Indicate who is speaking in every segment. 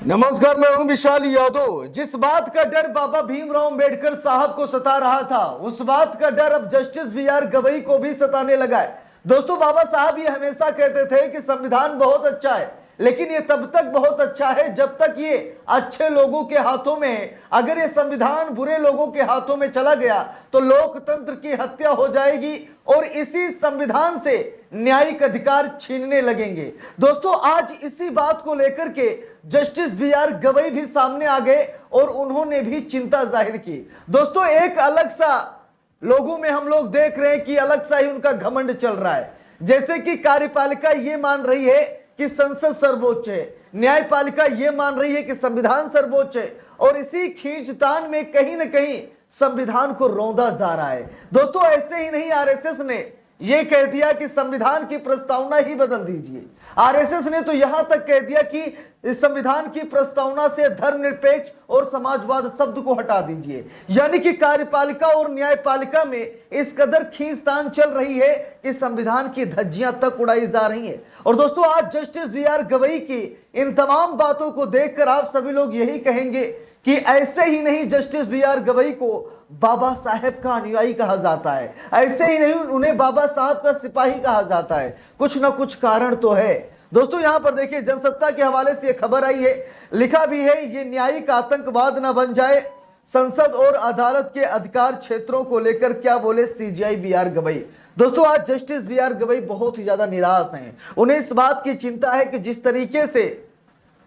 Speaker 1: नमस्कार, मैं हूं विशाल यादव। जिस बात का डर बाबा भीमराव अंबेडकर साहब को सता रहा था, उस बात का डर अब जस्टिस बी.आर. गवई को भी सताने लगा है। दोस्तों, बाबा साहब ये हमेशा कहते थे कि संविधान बहुत अच्छा है, लेकिन ये तब तक बहुत अच्छा है जब तक ये अच्छे लोगों के हाथों में है। अगर ये संविधान बुरे लोगों के हाथों में चला गया तो लोकतंत्र की हत्या हो जाएगी और इसी संविधान से न्यायिक अधिकार छीनने लगेंगे। दोस्तों, आज इसी बात को लेकर के जस्टिस बी.आर. गवई भी सामने आ गए और उन्होंने भी चिंता जाहिर की। दोस्तों, एक अलग सा लोगों में हम लोग देख रहे हैं कि अलग सा ही उनका घमंड चल रहा है। जैसे कि कार्यपालिका ये मान रही है कि संसद सर्वोच्च है, न्यायपालिका ये मान रही है कि संविधान सर्वोच्च है, और इसी खींचतान में कहीं ना कहीं संविधान को रौंदा जा रहा है। दोस्तों, ऐसे ही नहीं आरएसएस ने यह कह दिया कि संविधान की प्रस्तावना ही बदल दीजिए। आरएसएस ने तो यहां तक कह दिया कि इस संविधान की प्रस्तावना से धर्मनिरपेक्ष और समाजवाद शब्द को हटा दीजिए। यानी कि कार्यपालिका और न्यायपालिका में इस कदर खींचतान चल रही है कि संविधान की धज्जियां तक उड़ाई जा रही हैं। और दोस्तों, आज जस्टिस बी.आर. गवई की इन तमाम बातों को देखकर आप सभी लोग यही कहेंगे कि ऐसे ही नहीं जस्टिस बी.आर. गवई को बाबा साहेब का अनुयायी कहा जाता है, ऐसे ही नहीं उन्हें बाबा साहब का सिपाही कहा जाता है। कुछ ना कुछ कारण तो है। दोस्तों, यहां पर देखिए, जनसत्ता के हवाले से यह खबर आई है, लिखा भी है, ये न्यायिक आतंकवाद ना बन जाए। संसद और अदालत के अधिकार क्षेत्रों को लेकर क्या बोले सीजेआई बी.आर. गवई। दोस्तों, आज जस्टिस बी.आर. गवई बहुत ही ज्यादा निराश हैं। उन्हें इस बात की चिंता है कि जिस तरीके से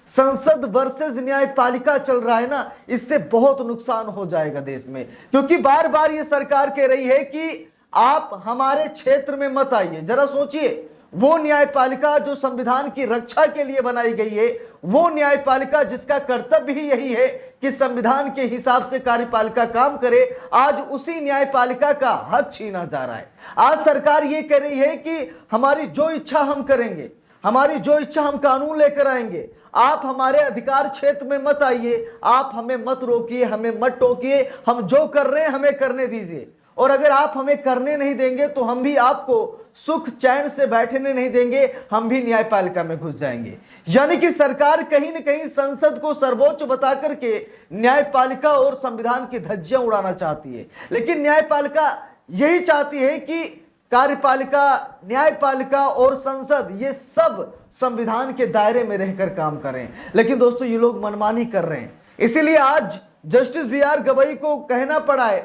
Speaker 1: संसद वर्सेस न्यायपालिका चल रहा है ना, इससे बहुत नुकसान हो जाएगा देश में। क्योंकि बार बार ये सरकार कह रही है कि आप हमारे क्षेत्र में मत आइए। जरा सोचिए, वो न्यायपालिका जो संविधान की रक्षा के लिए बनाई गई है, वो न्यायपालिका जिसका कर्तव्य ही यही है कि संविधान के हिसाब से कार्यपालिका काम करे, आज उसी न्यायपालिका का हक छीना जा रहा है। आज सरकार ये कह रही है कि हमारी जो इच्छा हम करेंगे, हमारी जो इच्छा हम कानून लेकर आएंगे, आप हमारे अधिकार क्षेत्र में मत आइए, आप हमें मत रोकिए, हमें मत टोकिए, हम जो कर रहे हैं हमें करने दीजिए। और अगर आप हमें करने नहीं देंगे तो हम भी आपको सुख चैन से बैठने नहीं देंगे, हम भी न्यायपालिका में घुस जाएंगे। यानी कि सरकार कहीं ना कहीं संसद को सर्वोच्च बता करके न्यायपालिका और संविधान की धज्जियां उड़ाना चाहती है। लेकिन न्यायपालिका यही चाहती है कि कार्यपालिका, न्यायपालिका और संसद ये सब संविधान के दायरे में रहकर काम करें। लेकिन दोस्तों, ये लोग मनमानी कर रहे हैं। इसीलिए आज जस्टिस बी.आर. गवई को कहना पड़ा है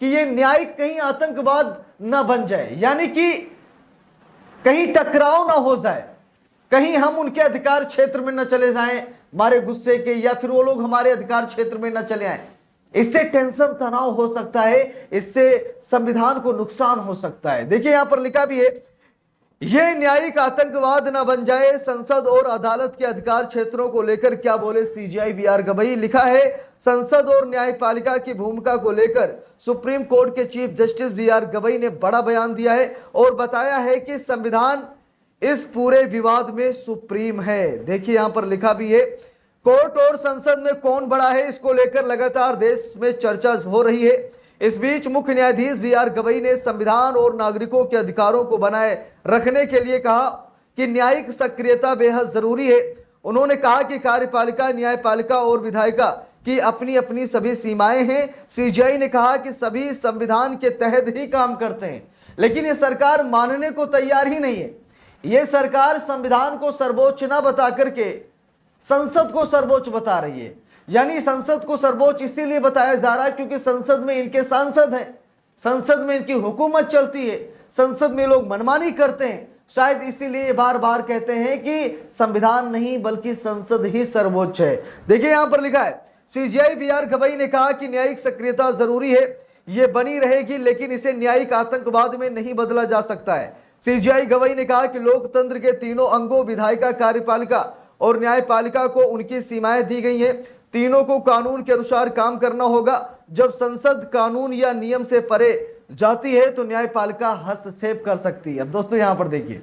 Speaker 1: कि ये न्यायिक कहीं आतंकवाद ना बन जाए, यानी कि कहीं टकराव ना हो जाए, कहीं हम उनके अधिकार क्षेत्र में न चले जाएं हमारे गुस्से के, या फिर वो लोग हमारे अधिकार क्षेत्र में न चले आए। इससे टेंशन तनाव हो सकता है, इससे संविधान को नुकसान हो सकता है। देखिए, यहां पर लिखा भी है, यह न्यायिक आतंकवाद न बन जाए, संसद और अदालत के अधिकार क्षेत्रों को लेकर क्या बोले सीजेआई बी.आर. गवई। लिखा है, संसद और न्यायपालिका की भूमिका को लेकर सुप्रीम कोर्ट के चीफ जस्टिस बी.आर. गवई ने बड़ा बयान दिया है और बताया है कि संविधान इस पूरे विवाद में सुप्रीम है। देखिए, यहां पर लिखा भी है, कोर्ट और संसद में कौन बड़ा है, इसको लेकर लगातार देश में चर्चा हो रही है। इस बीच मुख्य न्यायाधीश बी.आर. गवई ने संविधान और नागरिकों के अधिकारों को बनाए रखने के लिए कहा कि न्यायिक सक्रियता बेहद जरूरी है। उन्होंने कहा कि कार्यपालिका, न्यायपालिका और विधायिका की अपनी अपनी सभी सीमाएं हैं। सीजेआई ने कहा कि सभी संविधान के तहत ही काम करते हैं, लेकिन ये सरकार मानने को तैयार ही नहीं है। ये सरकार संविधान को सर्वोच्च न बता करके संसद को सर्वोच्च बता रही है। यानी संसद को सर्वोच्च इसीलिए बताया जा रहा है क्योंकि संसद में इनके सांसद हैं, संसद में इनकी हुकूमत चलती है, संसद में लोग मनमानी करते हैं। शायद इसीलिए बार बार कहते हैं कि संविधान नहीं बल्कि संसद ही सर्वोच्च है। देखिए, यहां पर लिखा है, सीजेआई बी.आर. गवई ने कहा कि न्यायिक सक्रियता जरूरी है, ये बनी रहेगी, लेकिन इसे न्यायिक आतंकवाद में नहीं बदला जा सकता है। सीजेआई गवई ने कहा कि लोकतंत्र के तीनों अंगों, विधायिका, कार्यपालिका और न्यायपालिका को उनकी सीमाएं दी गई हैं। तीनों को कानून के अनुसार काम करना होगा। जब संसद कानून या नियम से परे जाती है तो न्यायपालिका हस्तक्षेप कर सकती है। अब दोस्तों, यहां पर देखिए,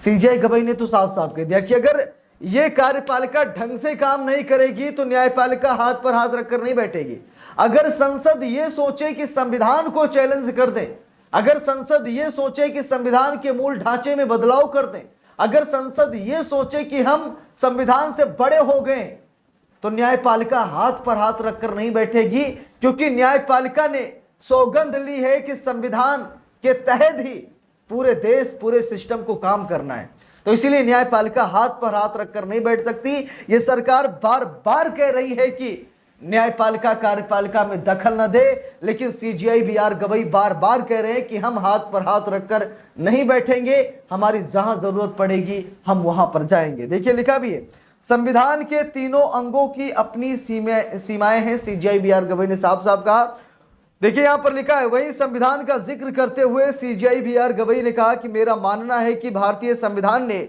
Speaker 1: सीजेआई गवई ने तो साफ साफ कह दिया कि अगर ये कार्यपालिका ढंग से काम नहीं करेगी तो न्यायपालिका हाथ पर हाथ रखकर नहीं बैठेगी। अगर संसद ये सोचे कि संविधान को चैलेंज कर दे, अगर संसद ये सोचे कि संविधान के मूल ढांचे में बदलाव कर दें, अगर संसद ये सोचे कि हम संविधान से बड़े हो गए, तो न्यायपालिका हाथ पर हाथ रखकर नहीं बैठेगी, क्योंकि न्यायपालिका ने सौगंध ली है कि संविधान के तहत ही पूरे देश, पूरे सिस्टम को काम करना है। तो इसीलिए न्यायपालिका हाथ पर हाथ रखकर नहीं बैठ सकती। ये सरकार बार बार कह रही है कि न्यायपालिका कार्यपालिका में दखल न दे, लेकिन सीजेआई बीआर गवई बार बार कह रहे हैं कि हम हाथ पर हाथ रखकर नहीं बैठेंगे, हमारी जहां जरूरत पड़ेगी हम वहां पर जाएंगे। देखिए लिखा भी है, संविधान के तीनों अंगों की अपनी सीमाएं हैं, सीजेआई बीआर गवई ने साफ साफ कहा। देखिए यहां पर लिखा है, वही संविधान का जिक्र करते हुए सीजेआई बीआर गवई ने कहा कि मेरा मानना है कि भारतीय संविधान ने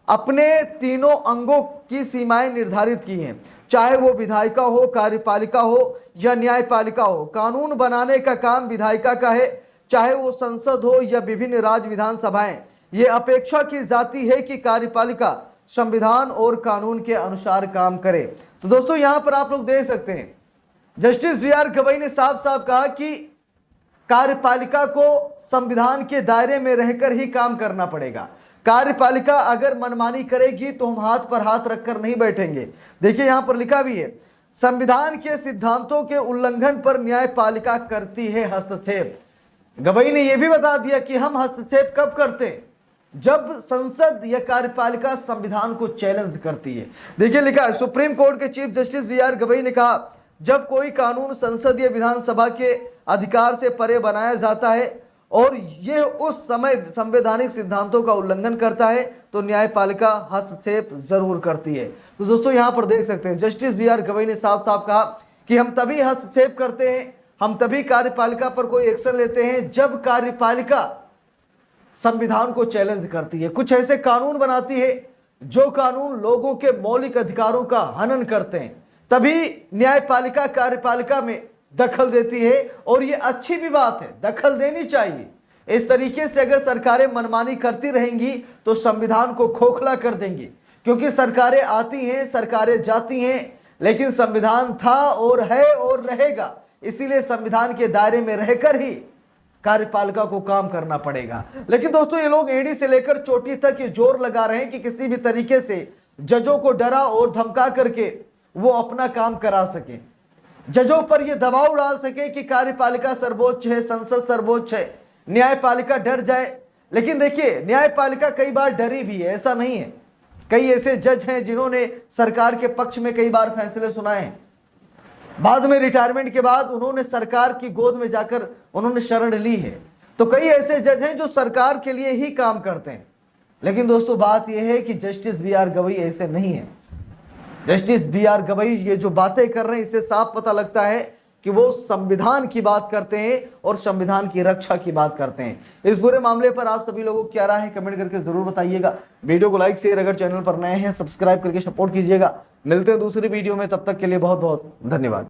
Speaker 1: अपने तीनों अंगों की सीमाएं निर्धारित की हैं, चाहे वो विधायिका हो, कार्यपालिका हो या न्यायपालिका हो। कानून बनाने का काम विधायिका का है, चाहे वो संसद हो या विभिन्न राज्य विधानसभाएं। ये अपेक्षा की जाती है कि कार्यपालिका संविधान और कानून के अनुसार काम करे। तो दोस्तों यहां पर आप लोग देख सकते हैं, जस्टिस बीआर गवई ने साफ साफ कहा कि कार्यपालिका को संविधान के दायरे में रहकर ही काम करना पड़ेगा। कार्यपालिका अगर मनमानी करेगी तो हम हाथ पर हाथ रखकर नहीं बैठेंगे। देखिए यहां पर लिखा भी है, संविधान के सिद्धांतों के उल्लंघन पर न्यायपालिका करती है हस्तक्षेप। गवई ने यह भी बता दिया कि हम हस्तक्षेप कब करते हैं, जब संसद या कार्यपालिका संविधान को चैलेंज करती है। देखिए लिखा है, सुप्रीम कोर्ट के चीफ जस्टिस बीआर गवई ने कहा, जब कोई कानून संसद या विधानसभा के अधिकार से परे बनाया जाता है और यह उस समय संवैधानिक सिद्धांतों का उल्लंघन करता है तो न्यायपालिका हस्तक्षेप जरूर करती है। तो दोस्तों यहां पर देख सकते हैं, जस्टिस बीआर गवई ने साफ साफ कहा कि हम तभी हस्तक्षेप करते हैं, हम तभी कार्यपालिका पर कोई एक्शन लेते हैं जब कार्यपालिका संविधान को चैलेंज करती है, कुछ ऐसे कानून बनाती है जो कानून लोगों के मौलिक अधिकारों का हनन करते हैं, तभी न्यायपालिका कार्यपालिका में दखल देती है। और ये अच्छी भी बात है, दखल देनी चाहिए। इस तरीके से अगर सरकारें मनमानी करती रहेंगी तो संविधान को खोखला कर देंगी, क्योंकि सरकारें आती हैं, सरकारें जाती हैं, लेकिन संविधान था और है और रहेगा। इसीलिए संविधान के दायरे में रहकर ही कार्यपालिका को काम करना पड़ेगा। लेकिन दोस्तों ये लोग एड़ी से लेकर चोटी तक ये जोर लगा रहे हैं कि किसी भी तरीके से जजों को डरा और धमका करके वो अपना काम करा सके, जजों पर ये दबाव डाल सके कि कार्यपालिका सर्वोच्च है, संसद सर्वोच्च है, न्यायपालिका डर जाए। लेकिन देखिए न्यायपालिका कई बार डरी भी है, ऐसा नहीं है। कई ऐसे जज हैं जिन्होंने सरकार के पक्ष में कई बार फैसले सुनाए हैं, बाद में रिटायरमेंट के बाद उन्होंने सरकार की गोद में जाकर उन्होंने शरण ली है। तो कई ऐसे जज हैं जो सरकार के लिए ही काम करते हैं। लेकिन दोस्तों बात यह है कि जस्टिस बीआर गवई ऐसे नहीं है। जस्टिस बीआर गवई ये जो बातें कर रहे हैं, इससे साफ पता लगता है कि वो संविधान की बात करते हैं और संविधान की रक्षा की बात करते हैं। इस पूरे मामले पर आप सभी लोगों को क्या राय है कमेंट करके जरूर बताइएगा। वीडियो को लाइक शेयर, अगर चैनल पर नए हैं सब्सक्राइब करके सपोर्ट कीजिएगा। मिलते हैं दूसरी वीडियो में, तब तक के लिए बहुत बहुत धन्यवाद।